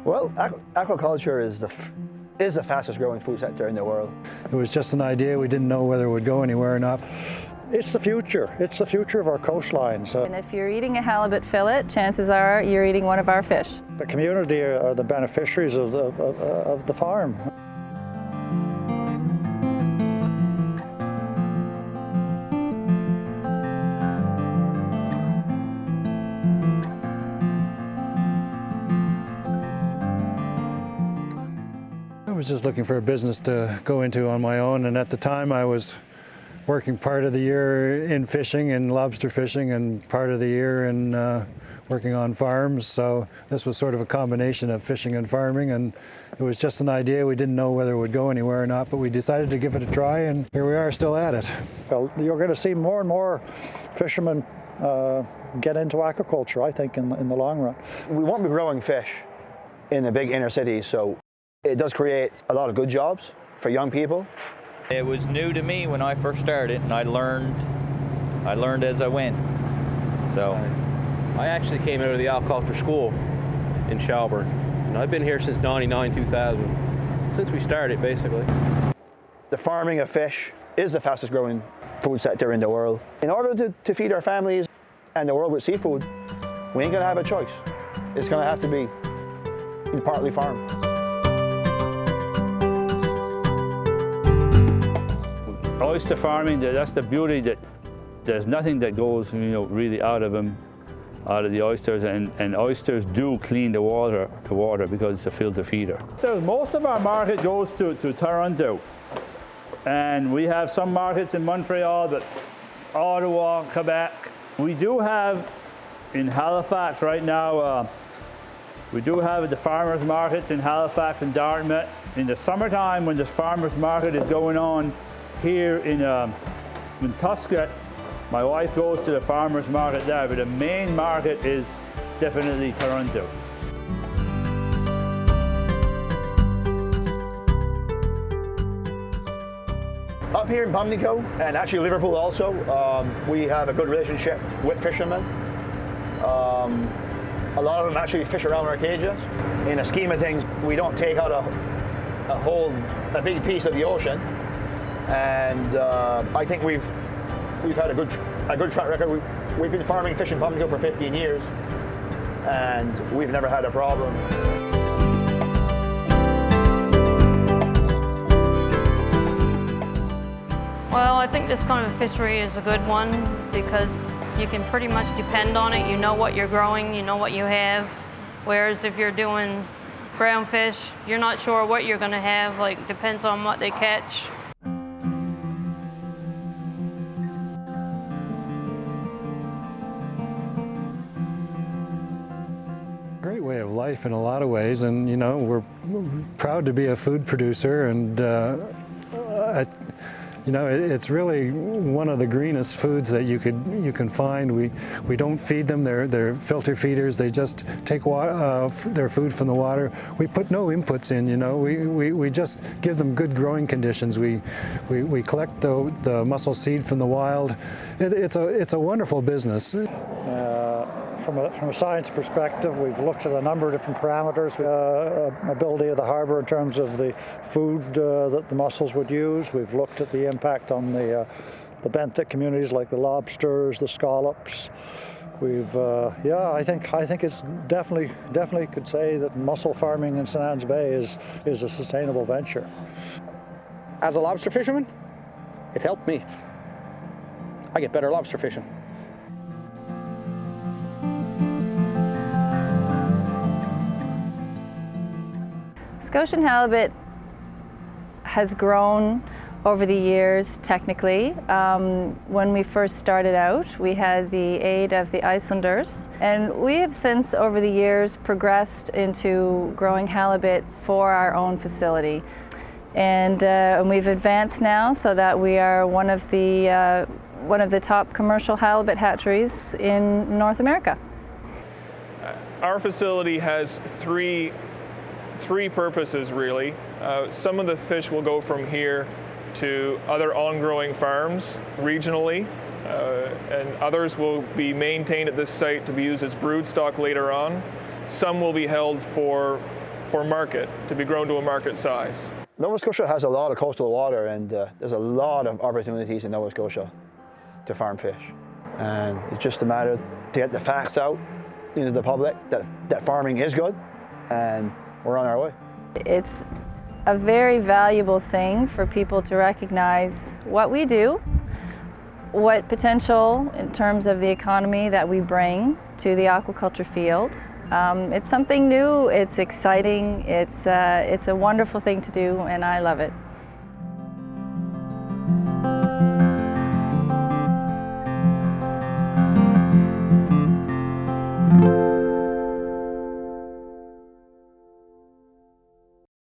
Well, aquaculture is the fastest growing food sector in the world. It was just an idea. We didn't know whether it would go anywhere or not. It's the future. It's the future of our coastlines. And if you're eating a halibut fillet, chances are you're eating one of our fish. The community are the beneficiaries of the farm. I was just looking for a business to go into on my own, and at the time I was working part of the year in fishing and lobster fishing and part of the year in working on farms. So this was sort of a combination of fishing and farming, and it was just an idea. We didn't know whether it would go anywhere or not, but we decided to give it a try, and here we are still at it. Well, you're going to see more and more fishermen get into aquaculture, I think, in the long run. We won't be growing fish in the big inner cities, so it does create a lot of good jobs for young people. It was new to me when I first started, and I learned as I went. So I actually came out of the aquaculture school in Shelburne, and I've been here since 99, 2000, since we started basically. The farming of fish is the fastest growing food sector in the world. In order to feed our families and the world with seafood, we ain't gonna have a choice. It's gonna have to be partly farmed. Oyster farming, that's the beauty, that there's nothing that goes, really out of them, out of the oysters, and oysters do clean the water because it's a filter feeder. So most of our market goes to Toronto, and we have some markets in Montreal, but Ottawa, Quebec. We do have in Halifax right now, we do have the farmers markets in Halifax and Dartmouth. In the summertime, when the farmers market is going on here in Tuscot, my wife goes to the farmers market there, but the main market is definitely Toronto. Up here in Pimlico, and actually Liverpool also, we have a good relationship with fishermen. A lot of them actually fish around our cages. In a scheme of things, we don't take out a big piece of the ocean, and I think we've had a good track record. We've been farming fish in Pimlico for 15 years, and we've never had a problem. Well, I think this kind of fishery is a good one because you can pretty much depend on it. You know what you're growing, you know what you have. Whereas if you're doing brown fish, you're not sure what you're going to have. Like, depends on what they catch. Great way of life in a lot of ways, and we're proud to be a food producer, and it's really one of the greenest foods that you can find. We don't feed them; they're filter feeders. They just take their food from the water. We put no inputs in. We just give them good growing conditions. We collect the mussel seed from the wild. It's a wonderful business. From a science perspective, we've looked at a number of different parameters. Ability of the harbour in terms of the food that the mussels would use. We've looked at the impact on the benthic communities like the lobsters, the scallops. I think it's definitely could say that mussel farming in St. Anne's Bay is a sustainable venture. As a lobster fisherman, it helped me. I get better lobster fishing. Scotian halibut has grown over the years technically. When we first started out, we had the aid of the Icelanders, and we have since over the years progressed into growing halibut for our own facility. And we've advanced now so that we are one of the top commercial halibut hatcheries in North America. Our facility has three purposes really. Some of the fish will go from here to other on-growing farms regionally, and others will be maintained at this site to be used as brood stock later on. some will be held for market, to be grown to a market size. Nova Scotia has a lot of coastal water, and there's a lot of opportunities in Nova Scotia to farm fish. And it's just a matter to get the facts out into the public that farming is good, and we're on our way. It's a very valuable thing for people to recognize what we do, what potential in terms of the economy that we bring to the aquaculture field. It's something new, it's exciting, it's a wonderful thing to do, and I love it.